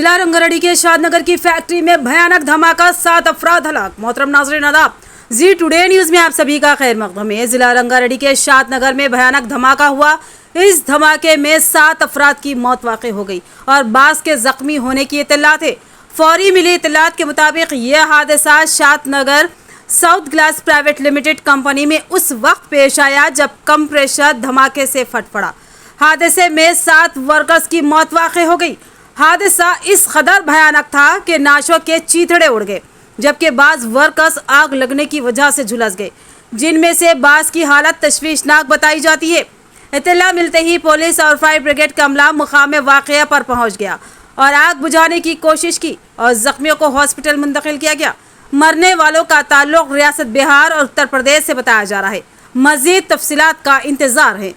जिला रंगारेड्डी के शादनगर की फैक्ट्री में भयानक धमाका, 7 अफराद हलाक। मोहतरम नाज़रीन आदाब, जी टुडे न्यूज में आप सभी का खैर मक़दम है। जिला रंगारेड्डी के शादनगर में भयानक धमाका हुआ। इस धमाके में 7 अफराद की मौत वाक़ हो गई और बास के जख्मी होने की इत्तलात है। फौरी मिली इत्तलात के मुताबिक यह हादसा Shadnagar south glass private limited company में उस वक्त पेश आया जब कंप्रेसर धमाके से फट पड़ा। हादसे में 7 वर्कर्स की मौत वाक़ हो गई। हादसा इस कदर भयानक था कि नाशों के चीथड़े उड़ गए, जबकि बाज़ वर्कर्स आग लगने की वजह से झुलस गए, जिनमें से बाज़ की हालत तशवीशनाक बताई जाती है। इत्तला मिलते ही पुलिस और फायर ब्रिगेड का अमला मुकाम वाक़या पर पहुंच गया और आग बुझाने की कोशिश की और जख्मियों को हॉस्पिटल मुंतकिल किया गया। मरने वालों का ताल्लुक रियासत बिहार और उत्तर प्रदेश से बताया जा रहा है। मज़ीद तफसीलात का इंतज़ार है।